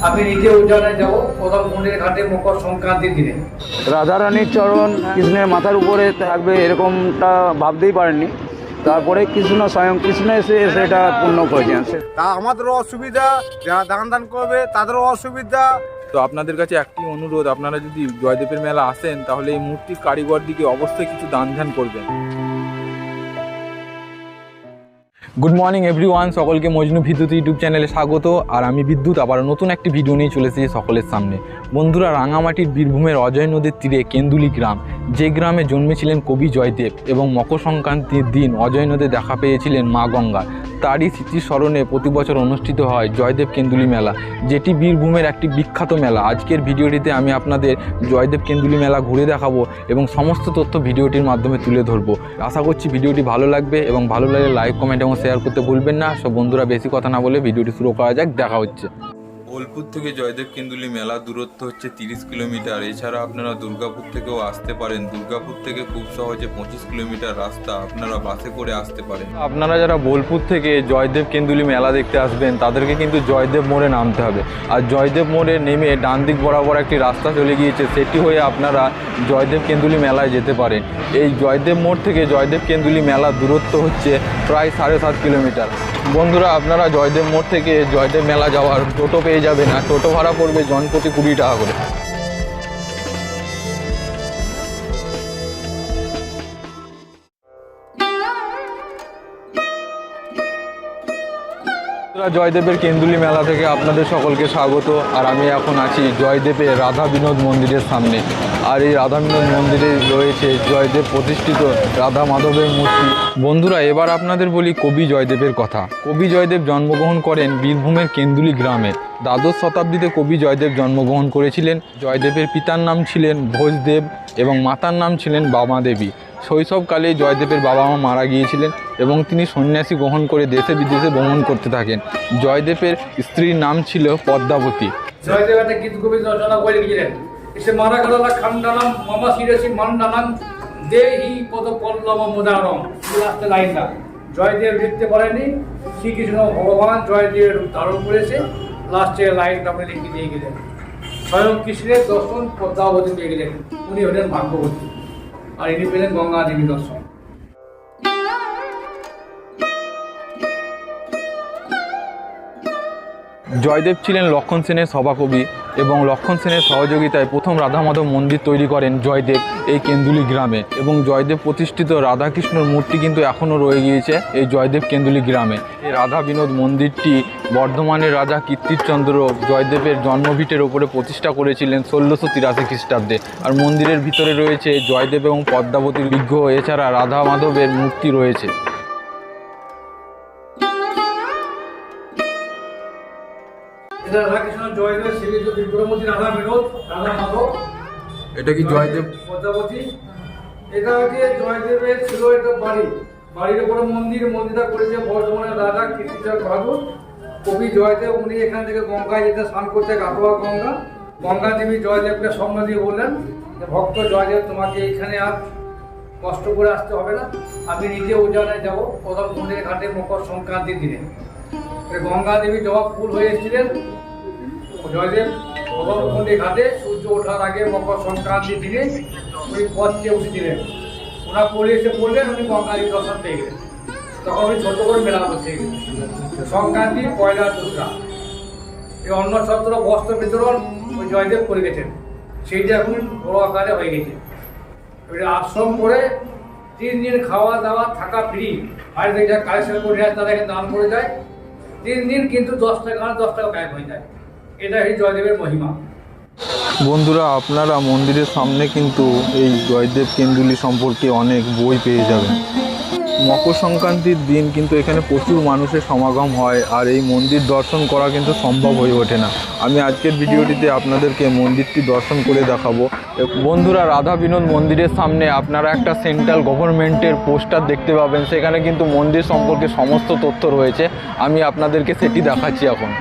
আমি নিজে উজানে যাব প্রথম মন্দির ঘাটে মকর সংক্রান্তির দিনে। রাধারানীর চরণ কৃষ্ণের মাথার উপরে থাকবে এরকমটা ভাবতেই পারেননি। তারপরে কৃষ্ণ স্বয়ং কৃষ্ণ এসে সেটা পূর্ণ করেছেন। তা আমাদেরও অসুবিধা, যারা দান করবে তাদেরও অসুবিধা। তো আপনাদের কাছে একটি অনুরোধ, আপনারা যদি জয়দেবের মেলা আসেন তাহলে এই মূর্তির কারিগর দিকে অবশ্যই কিছু দান করবেন। গুড মর্নিং এভরিওয়ান, সকলকে মজনু বিদ্যুৎ ইউটিউব চ্যানেলে স্বাগত। আর আমি বিদ্যুৎ আবার নতুন একটি ভিডিও নিয়ে চলে এসেছি সকলের সামনে। বন্ধুরা, রাঙামাটির বীরভূমের অজয় নদীর তীরে কেন্দুলি গ্রাম, যে গ্রামে জন্মেছিলেন কবি জয়দেব এবং মকর সংক্রান্তির দিন অজয় নদে দেখা পেয়েছিলেন মা গঙ্গা, তারই স্মৃতির স্মরণে প্রতি বছর অনুষ্ঠিত হয় জয়দেব কেন্দুলি মেলা, যেটি বীরভূমের একটি বিখ্যাত মেলা। আজকের ভিডিওটিতে আমি আপনাদের জয়দেব কেন্দুলি মেলা ঘুরে দেখাবো এবং সমস্ত তথ্য ভিডিওটির মাধ্যমে তুলে ধরবো। আশা করছি ভিডিওটি ভালো লাগবে এবং ভালো লাগলে লাইক, কমেন্ট এবং শেয়ার করতে ভুলবেন না। সব বন্ধুরা, বেশি কথা না বলে ভিডিওটি শুরু করা যাক, দেখা হচ্ছে। বোলপুর থেকে জয়দেব কেন্দুলি মেলা দূরত্ব হচ্ছে 30 কিলোমিটার। এছাড়া আপনারা দুর্গাপুর থেকেও আসতে পারেন। দুর্গাপুর থেকে খুব সহজে 25 কিলোমিটার রাস্তা, আপনারা বাসে করে আসতে পারেন। আপনারা যারা বোলপুর থেকে জয়দেব কেন্দুলি মেলা দেখতে আসবেন তাদেরকে কিন্তু জয়দেব মোড়ে নামতে হবে। আর জয়দেব মোড়ে নেমে ডান দিক বরাবর একটি রাস্তা চলে গিয়েছে, সেটি হয়ে আপনারা জয়দেব কেন্দুলি মেলায় যেতে পারেন। এই জয়দেব মোড় থেকে জয়দেব কেন্দুলি মেলার দূরত্ব হচ্ছে প্রায় 7.5 কিলোমিটার। বন্ধুরা, আপনারা জয়দেব মোড় থেকে জয়দেব মেলা যাওয়ার টোটো পেয়ে যাবেন, আর টোটো ভাড়া পড়বে জনপ্রতি 20 টাকা করে। জয়দেবের কেন্দুলি মেলা থেকে আপনাদের সকলকে স্বাগত। আর আমি এখন আছি জয়দেবের রাধা বিনোদ মন্দিরের সামনে। আর এই রাধা বিনোদ মন্দিরে রয়েছে জয়দেব প্রতিষ্ঠিত রাধা মাধবের মূর্তি। বন্ধুরা, এবার আপনাদের বলি কবি জয়দেবের কথা। কবি জয়দেব জন্মগ্রহণ করেন বীরভূমের কেন্দুলি গ্রামে। দ্বাদশ শতাব্দীতে কবি জয়দেব জন্মগ্রহণ করেছিলেন। জয়দেবের পিতার নাম ছিলেন ভোজদেব এবং মাতার নাম ছিলেন বামাদেবী। শৈশবকালে জয়দেবের বাবা মা মারা গিয়েছিলেন এবং তিনি সন্ন্যাসী গ্রহণ করে দেশে বিদেশে ভ্রমণ করতে থাকেন। জয়দেবের স্ত্রীর নাম ছিল পদ্মাবতী। জয়দেব একটা গীত কবি রচনা করে লিখলেন, এসে মারা গেল খান্ডানাম মামা শিরেছি মান্ডানাম দেহি পদ পল্লব মোদারম। লাস্টে লাইনটা জয়দেব লিখতে পারেনি, শ্রীকৃষ্ণ ভগবান জয়দেবের রূপ ধারণ করেছে। লাস্টে লাইনটা আপনি লিখে দিয়ে গেলেন, স্বয়ং কৃষ্ণের দর্শন পদ্মাবতী পেয়ে গেলেন, উনি হলেন ভাগ্যবতী, আর ইনি পেলেন গঙ্গা দেবী দর্শন। জয়দেব ছিলেন লক্ষণ সেনের সভাকবি এবং লক্ষণ সেনের সহযোগিতায় প্রথম রাধা মাধব মন্দির তৈরি করেন জয়দেব এই কেন্দুলি গ্রামে। এবং জয়দেব প্রতিষ্ঠিত রাধাকৃষ্ণর মূর্তি কিন্তু এখনও রয়ে গিয়েছে এই জয়দেব কেন্দুলি গ্রামে। এই রাধা বিনোদ মন্দিরটি বর্ধমানের রাজা কীর্তিচন্দ্র জয়দেবের জন্মভিটের ওপরে প্রতিষ্ঠা করেছিলেন 1683 খ্রিস্টাব্দে। আর মন্দিরের ভিতরে রয়েছে জয়দেব এবং পদ্মাবতীর বিগ্রহ, এছাড়া রাধা মাধবের মূর্তি রয়েছে। রাধাকৃষ্ণ জয়দেব শ্রীযুক্ত বিগ্রহমূর্তি রাধা বিনোদ রাধা মাধব, এটা কি জয়দেব পদ্মাবতী? এটা হচ্ছে জয়দেবের ছিল একটা বাড়ি, বাড়ির উপরে মন্দির, মন্দিরটা করেছে বর্ধমানের রাজা কীর্তিচন্দ্র বাহাদুর। কবি জয়দেব উনি এখান থেকে গঙ্গায় যেতে স্নান করতে, কাটোয়া গঙ্গা। গঙ্গা দেবী জয়দেবকে স্বপ্ন দিয়ে বললেন যে ভক্ত জয়দেব, তোমাকে এইখানে আর কষ্ট করে আসতে হবে না, আমি নিজে উজানে যাব প্রথম মন্দির ঘাটে মকর সংক্রান্তির দিনে। গঙ্গা দেবী জবাব ফুল হয়ে এসেছিলেন। জয়দেব প্রথম মন্দির ঘাটে সূর্য ওঠার আগে মকর সংক্রান্তির দিনে উনি পথ চেয়ে উঠেছিলেন। ওনার পরে এসে পড়লেন, উনি গঙ্গা দেবী দর্শন পেয়ে গেলেন। তখন উনি ছোট করে মেলা বসে গেলেন। সংক্রান্তি পয়লা দুর্গা, এই অন্নছত্র বস্ত্র বিতরণ ওই জয়দেব করে গেছেন, সেইটা এখন বড় আকারে হয়ে গেছে। আশ্রম করে 3 দিন খাওয়া দাওয়া থাকা ফ্রি, বাইরে থেকে যা কালেকশন করে যায় তারা এখানে দান করে যায়। 3 দিন কিন্তু 10 টাকা ব্যয় হয়ে যায়। এটা এই জয়দেবের মহিমা। বন্ধুরা, আপনারা মন্দিরের সামনে কিন্তু এই জয়দেব কেন্দুলি সম্পর্কে অনেক বই পেয়ে যাবেন। মকর সংক্রান্তির দিন কিন্তু এখানে প্রচুর মানুষের সমাগম হয়, আর এই মন্দির দর্শন করা কিন্তু সম্ভব হয়ে ওঠে না। আমি আজকের ভিডিওটিতে আপনাদেরকে মন্দিরটি দর্শন করে দেখাবো। বন্ধুরা, রাধা বিনোদ মন্দিরের সামনে আপনারা একটা সেন্ট্রাল গভর্নমেন্টের পোস্টার দেখতে পাবেন, সেখানে কিন্তু মন্দির সম্পর্কে সমস্ত তথ্য রয়েছে। আমি আপনাদেরকে সেটি দেখাচ্ছি এখন।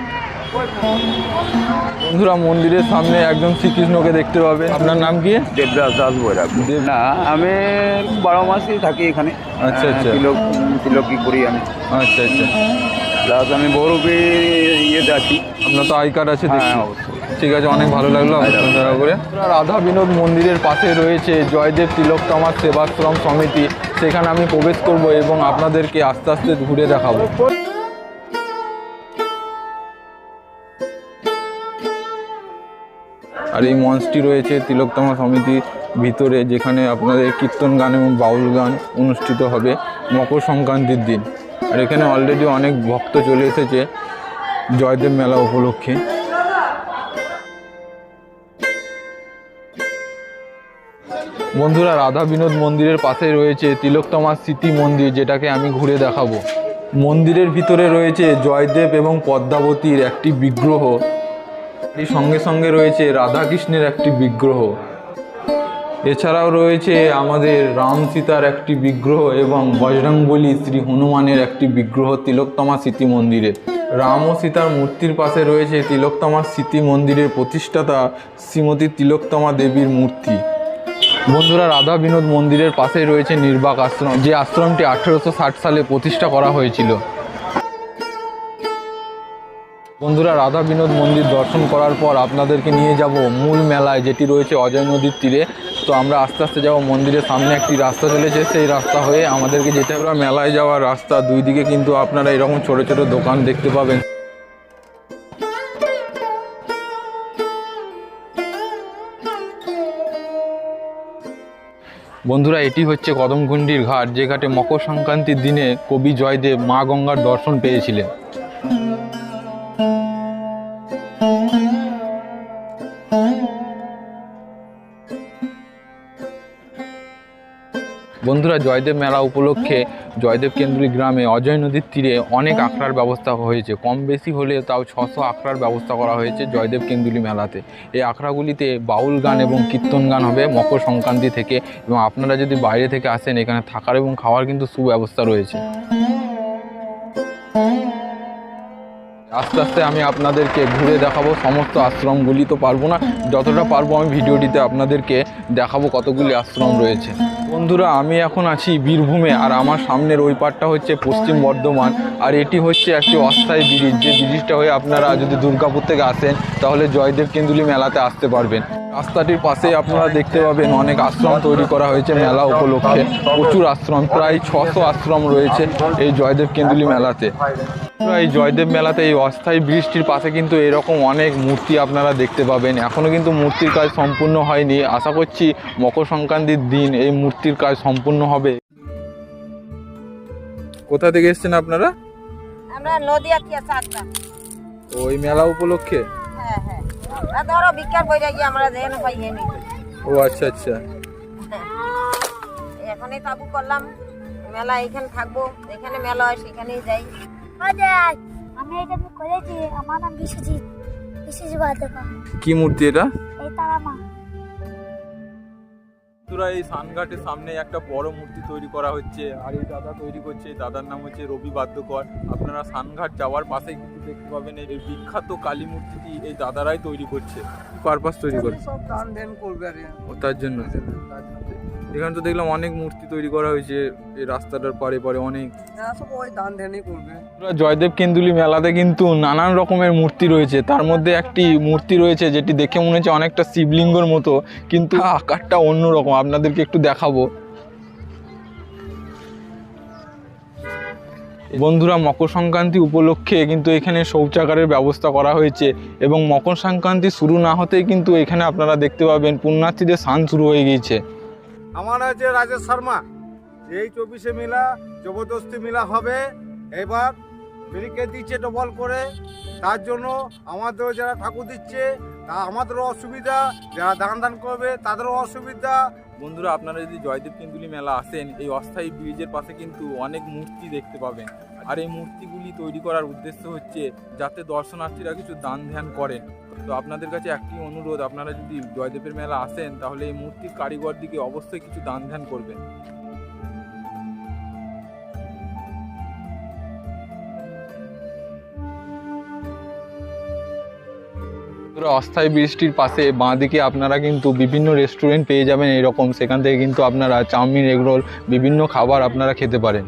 বন্ধুরা, মন্দিরের সামনে একজন শ্রীকৃষ্ণকে দেখতে পাবেন। আপনার নাম কি? দেবদাস দাস বৈরাগ। না, আমি 12 মাসই থাকি এখানে। আচ্ছা আচ্ছা, তিলকি করি আমি। আচ্ছা আচ্ছা। প্লাস আমি বহুরূপী ইয়েতে আছি। আপনার তো আই কার্ড আছে হ্যাঁ দেখছি। অবশ্যই। ঠিক আছে, অনেক ভালো লাগলো আপনার দেখা করে। রাধা বিনোদ মন্দিরের পাশে রয়েছে জয়দেব তিলোত্তমা সেবাশ্রম সমিতি, সেখানে আমি প্রবেশ করব এবং আপনাদেরকে আস্তে আস্তে ঘুরে দেখাবো। আর এই মঞ্চটি রয়েছে তিলোত্তমা সমিতির ভিতরে, যেখানে আপনাদের কীর্তন গান এবং বাউল গান অনুষ্ঠিত হবে মকর সংক্রান্তির দিন। আর এখানে অলরেডি অনেক ভক্ত চলে এসেছে জয়দেব মেলা উপলক্ষে। বন্ধুরা, রাধা বিনোদ মন্দিরের পাশে রয়েছে তিলোত্তমা স্মৃতি মন্দির, যেটাকে আমি ঘুরে দেখাবো। মন্দিরের ভিতরে রয়েছে জয়দেব এবং পদ্মাবতীর একটি বিগ্রহ, এর সঙ্গে সঙ্গে রয়েছে রাধাকৃষ্ণের একটি বিগ্রহ। এছাড়াও রয়েছে আমাদের রাম সীতার একটি বিগ্রহ এবং বজরংবলী শ্রী হনুমানের একটি বিগ্রহ তিলোত্তমা স্মৃতি মন্দিরে। রাম ও সীতার মূর্তির পাশে রয়েছে তিলোত্তমা স্মৃতি মন্দিরের প্রতিষ্ঠাতা শ্রীমতী তিলোত্তমা দেবীর মূর্তি। বন্ধুরা, রাধা বিনোদ মন্দিরের পাশেই রয়েছে নির্বাক আশ্রম, যে আশ্রমটি 1860 সালে প্রতিষ্ঠা করা হয়েছিল। বন্ধুরা, রাধা বিনোদ মন্দির দর্শন করার পর আপনাদেরকে নিয়ে যাব মূল মেলায়, যেটি রয়েছে অজয় নদীর তীরে। তো আমরা আস্তে আস্তে যাব। মন্দিরের সামনে একটি রাস্তা চলেছে, সেই রাস্তা হয়ে আমাদেরকে যেতে হবে মেলায় যাওয়ার রাস্তা। দুই দিকে কিন্তু আপনারা এরকম ছোট ছোট দোকান দেখতে পাবেন। বন্ধুরা, এটি হচ্ছে কদমকুণ্ডির ঘাট, যে ঘাটে মকর সংক্রান্তির দিনে কবি জয়দেব মা গঙ্গার দর্শন পেয়েছিলেন। বন্ধুরা, জয়দেব মেলা উপলক্ষে জয়দেব কেন্দ্রী গ্রামে অজয় নদীর তীরে অনেক আখড়ার ব্যবস্থা হয়েছে। কম বেশি হলে তাও 600 আখড়ার ব্যবস্থা করা হয়েছে জয়দেব কেন্দ্রী মেলাতে। এই আখড়াগুলিতে বাউল গান এবং কীর্তন গান হবে মকর সংক্রান্তি থেকে। এবং আপনারা যদি বাইরে থেকে আসেন, এখানে থাকার এবং খাওয়ার কিন্তু সুব্যবস্থা রয়েছে। আস্তে আস্তে আমি আপনাদেরকে ঘুরে দেখাবো সমস্ত আশ্রমগুলি। তো পারবো না, যতটা পারবো আমি ভিডিওটিতে আপনাদেরকে দেখাবো কতগুলি আশ্রম রয়েছে। বন্ধুরা, আমি এখন আছি বীরভূমে, আর আমার সামনের ওই পারটা হচ্ছে পশ্চিম বর্ধমান। আর এটি হচ্ছে একটি অস্থায়ী ব্রিজ, যে ব্রিজটা হয়ে আপনারা যদি দুর্গাপুর থেকে আসেন তাহলে জয়দেব কেন্দুলি মেলাতে আসতে পারবেন। রাস্তাটির পাশে আপনারা দেখতে পাবেন অনেক আশ্রম তৈরি করা হয়েছে মেলা উপলক্ষে। প্রচুর আশ্রম, প্রায় 600 আশ্রম রয়েছে এই জয়দেব কেন্দুলি মেলাতে। এই জয়দেব মেলাতে এই অস্থায়ী ব্রিজটির পাশে কিন্তু এরকম অনেক মূর্তি আপনারা দেখতে পাবেন। এখনও কিন্তু মূর্তির কাজ সম্পূর্ণ হয়নি। আশা করছি মকর সংক্রান্তির দিন এই মূর্তির কাজ সম্পূর্ণ হবে। কোথা থেকে এসেছেন আপনারা? আমরা নদিয়া থেকে সাতটা। ওই মেলা উপলক্ষে? হ্যাঁ হ্যাঁ, ধরো বিজ্ঞান বইটা গিয়ে আমরা যেন পাই হেনি। ও আচ্ছা আচ্ছা, এখনই তাবু করলাম, মেলা এখানে থাকবো, এখানে মেলা হয় সেখানেই যাই। আমি এটা করেছি, আমার নাম বিশ্বজিৎ বাদকা। কি মূর্তি এটা? এই তারা মা। এই সানঘাটের সামনে একটা বড় মূর্তি তৈরি করা হচ্ছে, আর এই দাদা তৈরি করছে। এই দাদার নাম হচ্ছে রবি বাদ্যকর। আপনারা সানঘাট যাওয়ার পাশে কিন্তু দেখতে পাবেন এই বিখ্যাত কালী মূর্তিটি এই দাদারাই তৈরি করছে। পারপাস তৈরি করছে, সব দান ধ্যান করবে আর ও তার জন্য। এখানে তো দেখলাম অনেক মূর্তি তৈরি করা হয়েছে এই রাস্তাটার পারে পারে অনেক। সব ওই দান ধ্যানই করবে। জয়দেব কেন্দুলি মেলাতে কিন্তু নানান রকমের মূর্তি রয়েছে। তার মধ্যে একটি মূর্তি রয়েছে যেটি দেখে মনে হচ্ছে অনেকটা শিবলিঙ্গর মতো, কিন্তু আকারটা অন্যরকম। আপনাদেরকে একটু দেখাবো। বন্ধুরা, মকর সংক্রান্তি উপলক্ষে কিন্তু এখানে শৌচাগারের ব্যবস্থা করা হয়েছে, এবং মকর সংক্রান্তি শুরু না হতেই কিন্তু এখানে আপনারা দেখতে পাবেন পুণ্যার্থীদের স্নান শুরু হয়ে গিয়েছে। আমার আছে রাজেশ শর্মা। এই 24-এ মেলা জবরদস্তি মেলা হবে। এবার ব্যারিকেড দিচ্ছে ডবল করে, তার জন্য আমাদেরও যারা ঠাকুর দিচ্ছে তা আমাদেরও অসুবিধা, যারা দান করবে তাদেরও অসুবিধা। বন্ধুরা, আপনারা যদি জয়দেব কেন্দুলি মেলা আসেন, এই অস্থায়ী ব্রিজের পাশে কিন্তু অনেক মূর্তি দেখতে পাবেন। আর এই মূর্তিগুলি তৈরি করার উদ্দেশ্য হচ্ছে যাতে দর্শনার্থীরা কিছু দান ধ্যান করেন। তো আপনাদের কাছে একটি অনুরোধ, আপনারা যদি জয়দেবের মেলা আসেন তাহলে এই মূর্তির কারিগর দিকে অবশ্যই কিছু দান ধ্যান করবেন। অস্থায়ী ব্রিজটির পাশে বাঁদিকে আপনারা কিন্তু বিভিন্ন রেস্টুরেন্ট পেয়ে যাবেন এরকম। সেখান থেকে কিন্তু আপনারা চাউমিন, এগরোল, বিভিন্ন খাবার আপনারা খেতে পারেন।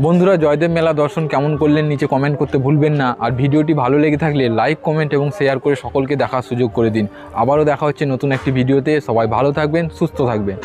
বন্ধুরা, জয়দেব মেলা দর্শন কেমন করলেন নিচে কমেন্ট করতে ভুলবেন না। আর ভিডিওটি ভালো লেগে থাকলে লাইক, কমেন্ট এবং শেয়ার করে সকলকে দেখার সুযোগ করে দিন। আবারও দেখা হচ্ছে নতুন একটি ভিডিওতে। সবাই ভালো থাকবেন, সুস্থ থাকবেন।